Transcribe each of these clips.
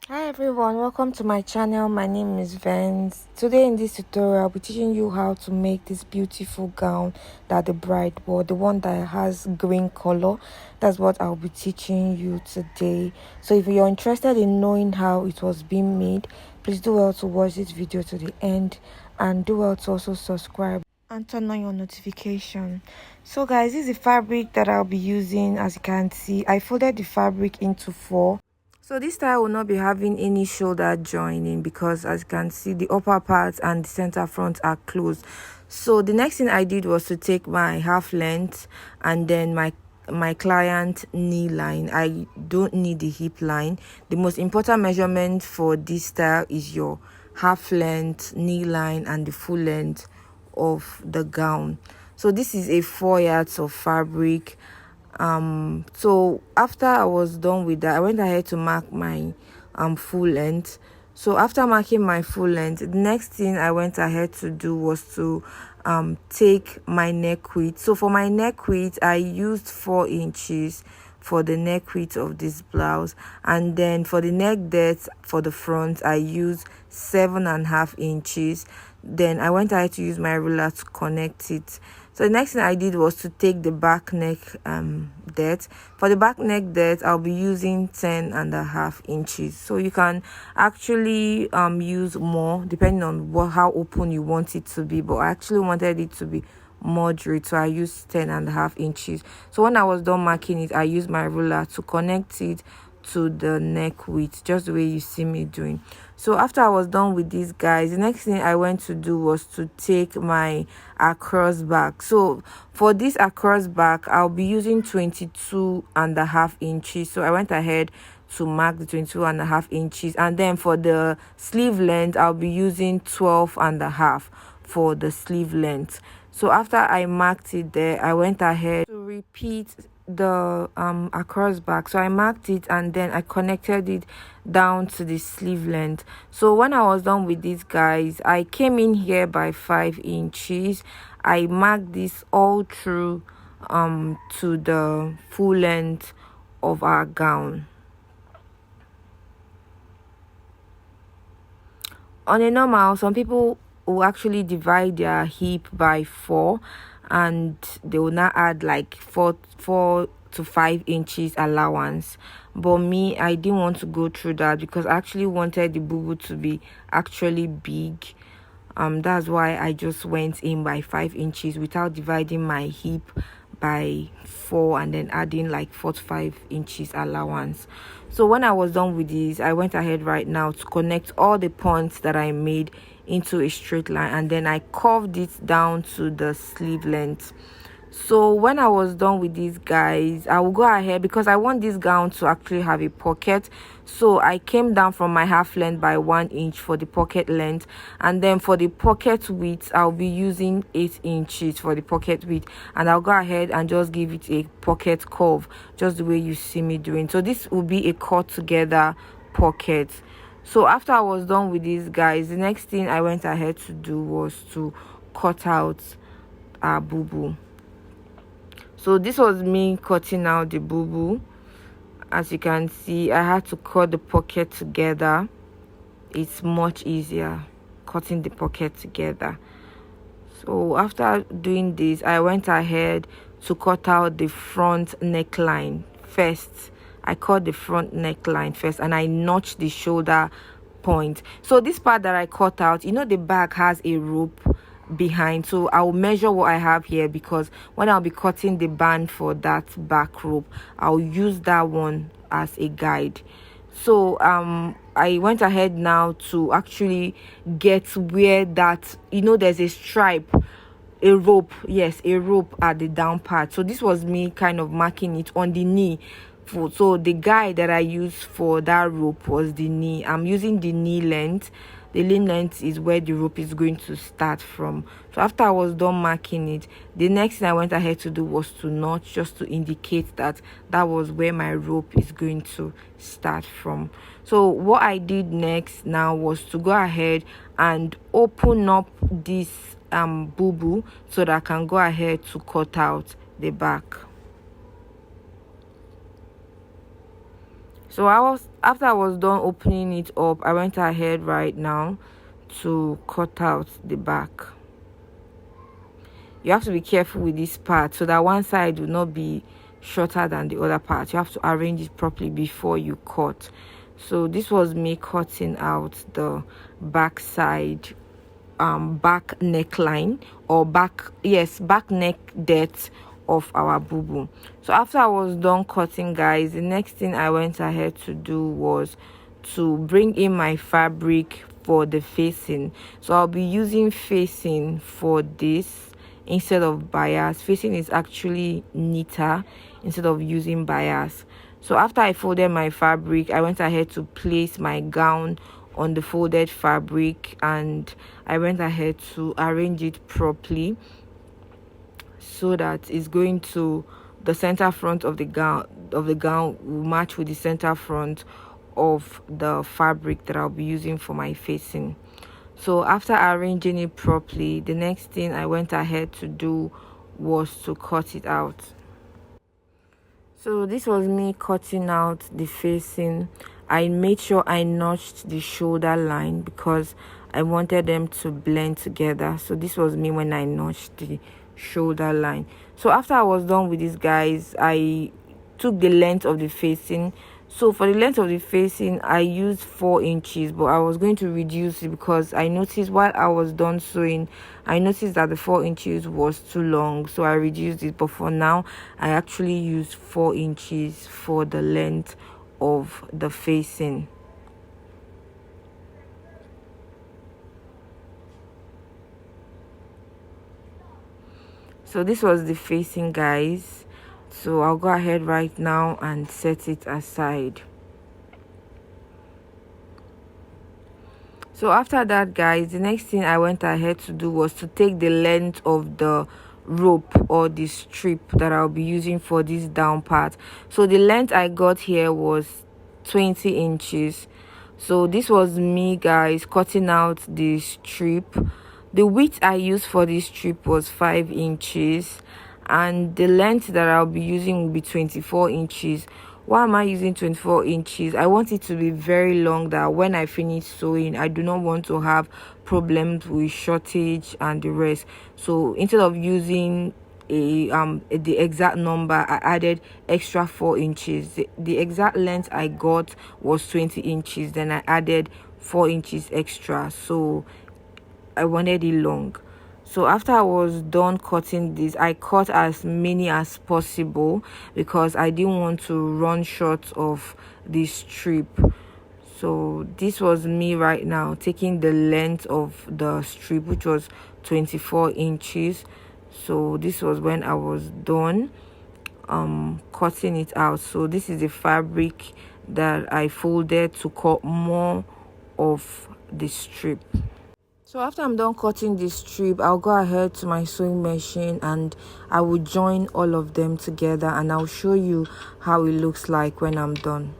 Hi everyone, welcome to my channel. My name is Vance. Today in this tutorial I'll be teaching you how to make this beautiful gown that the bride wore, the one that has green color. That's what I'll be teaching you today. So if you're interested in knowing how it was being made, please do well to watch this video to the end and do well to also subscribe and turn on your notification. So guys, this is the fabric that I'll be using. As you can see, I folded the fabric into 4. So this style will not be having any shoulder joining because, as you can see, the upper part and the center front are closed. So the next thing I did was to take my half length and then my client knee line. I don't need the hip line. The most important measurement for this style is your half length, knee line, and the full length of the gown. So this is a 4 yards of fabric. So after I was done with that, I went ahead to mark my full length. So after marking my full length, the next thing I went ahead to do was to take my neck width. So for my neck width, I used 4 inches for the neck width of this blouse, and then for the neck depth for the front, I used 7.5 inches. Then I went ahead to use my ruler to connect it. So the next thing I did was to take the back neck depth. For the back neck depth, I'll be using 10.5 inches. So you can actually use more depending on how open you want it to be, but I actually wanted it to be moderate, so I used 10.5 inches. So when I was done marking it, I used my ruler to connect it to the neck width, just the way you see me doing. So after I was done with these guys, the next thing I went to do was to take my across back. So for this across back, I'll be using 22.5 inches. So I went ahead to mark the 22.5 inches, and then for the sleeve length, I'll be using 12.5 for the sleeve length. So after I marked it there, I went ahead to repeat the across back. So I marked it and then I connected it down to the sleeve length. So when I was done with these guys, I came in here by 5 inches. I marked this all through to the full length of our gown. On a normal, some people will actually divide their hip by 4 and they will not add like 4 to 5 inches allowance. But me, I didn't want to go through that because I actually wanted the bubu to be actually big. That's why I just went in by 5 inches without dividing my hip by 4 and then adding like 4 to 5 inches allowance. So when I was done with this, I went ahead right now to connect all the points that I made into a straight line, and then I curved it down to the sleeve length. So when I was done with these guys, I will go ahead because I want this gown to actually have a pocket. So I came down from my half length by 1 inch for the pocket length, and then for the pocket width, I'll be using 8 inches for the pocket width, and I'll go ahead and just give it a pocket curve, just the way you see me doing. So this will be a cut together pocket. So after I was done with these guys, the next thing I went ahead to do was to cut out our bubu. So this was me cutting out the bubu. As you can see, I had to cut the pocket together. It's much easier cutting the pocket together. So after doing this, I went ahead to cut out the front neckline first. I cut the front neckline first and I notched the shoulder point. So this part that I cut out, you know, the back has a rope behind, so I'll measure what I have here because when I'll be cutting the band for that back rope, I'll use that one as a guide. So I went ahead now to actually get where that, you know, there's a stripe, a rope, yes, a rope at the down part. So this was me kind of marking it on the knee. So the guide that I used for that rope was the knee. I'm using the knee length. The knee length is where the rope is going to start from. So after I was done marking it, the next thing I went ahead to do was to notch, just to indicate that that was where my rope is going to start from. So what I did next now was to go ahead and open up this bubu so that I can go ahead to cut out the back. So after I was done opening it up, I went ahead right now to cut out the back. You have to be careful with this part so that one side will not be shorter than the other part. You have to arrange it properly before you cut. So this was me cutting out the back side, back neckline, or back neck depth of our bubu. So after I was done cutting, guys, the next thing I went ahead to do was to bring in my fabric for the facing. So I'll be using facing for this instead of bias. Facing is actually neater instead of using bias. So after I folded my fabric, I went ahead to place my gown on the folded fabric, and I went ahead to arrange it properly so that it's going to, the center front of the gown will match with the center front of the fabric that I'll be using for my facing. So after arranging it properly, the next thing I went ahead to do was to cut it out. So this was me cutting out the facing. I made sure I notched the shoulder line because I wanted them to blend together. So this was me when I notched the shoulder line. So after I was done with this, guys, I took the length of the facing. So for the length of the facing, I used 4 inches, but I was going to reduce it because I noticed while I was done sewing, I noticed that the 4 inches was too long, so I reduced it. But for now, I actually used 4 inches for the length of the facing. So this was the facing, guys. So I'll go ahead right now and set it aside. So after that, guys, the next thing I went ahead to do was to take the length of the rope or the strip that I'll be using for this down part. So the length I got here was 20 inches. So this was me, guys, cutting out the strip. The width I used for this strip was 5 inches, and the length that I'll be using will be 24 inches. Why am I using 24 inches? I want it to be very long, that when I finish sewing, I do not want to have problems with shortage and the rest. So instead of using the exact number, I added extra 4 inches. The exact length I got was 20 inches, then I added 4 inches extra, so I wanted it long. So after I was done cutting this, I cut as many as possible because I didn't want to run short of this strip. So this was me right now taking the length of the strip, which was 24 inches. So this was when I was done cutting it out. So this is the fabric that I folded to cut more of the strip. So after I'm done cutting this strip, I'll go ahead to my sewing machine and I will join all of them together, and I'll show you how it looks like when I'm done.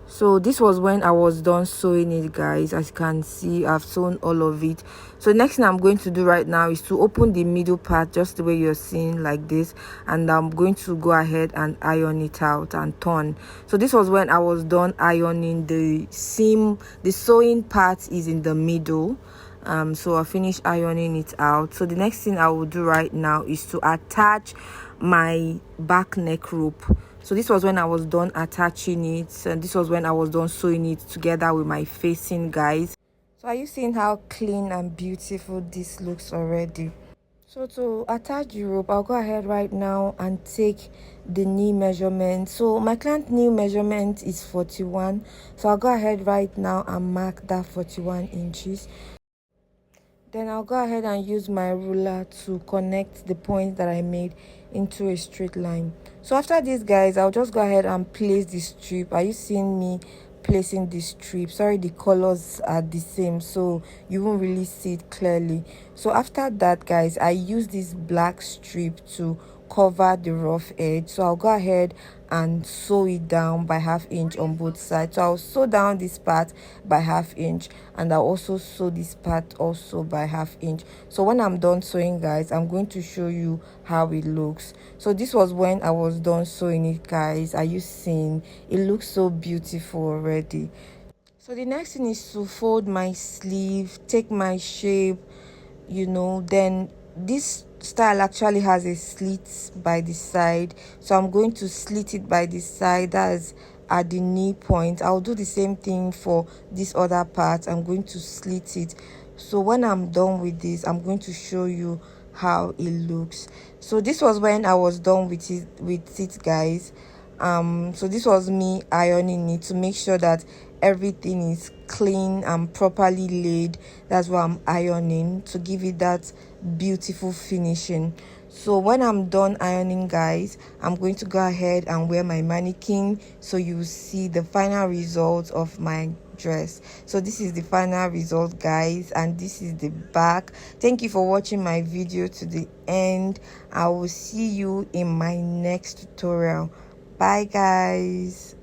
So this was when I was done sewing it, guys. As you can see, I've sewn all of it. So next thing I'm going to do right now is to open the middle part just the way you're seeing, like this, and I'm going to go ahead and iron it out and turn. So this was when I was done ironing. The seam, the sewing part is in the middle. So I finished ironing it out. So the next thing I will do right now is to attach my back neck rope. So this was when I was done attaching it, and this was when I was done sewing it together with my facing, guys. So are you seeing how clean and beautiful this looks already? So to attach the rope, I'll go ahead right now and take the knee measurement. So my client knee measurement is 41. So I'll go ahead right now and mark that 41 inches. Then I'll go ahead and use my ruler to connect the point that I made into a straight line. So after this, guys, I'll just go ahead and place the strip. Are you seeing me placing the strip? Sorry, the colors are the same, so you won't really see it clearly. So after that, guys, I use this black strip to cover the rough edge. So I'll go ahead and sew it down by 1/2 inch on both sides. So I'll sew down this part by 1/2 inch, and I'll also sew this part also by 1/2 inch. So when I'm done sewing, guys, I'm going to show you how it looks. So this was when I was done sewing it, guys. Are you seeing? It looks so beautiful already. So the next thing is to fold my sleeve, take my shape, then this style actually has a slit by the side, so I'm going to slit it by the side, that's at the knee point. I'll do the same thing for this other part. I'm going to slit it. So when I'm done with this, I'm going to show you how it looks. So this was when I was done with it, guys. So this was me ironing it to make sure that everything is clean and properly laid. That's why I'm ironing, to give it that beautiful finishing. So when I'm done ironing, guys, I'm going to go ahead and wear my mannequin, so you see the final result of my dress. So this is the final result, guys, and this is the back. Thank you for watching my video to the end. I will see you in my next tutorial. Bye, guys.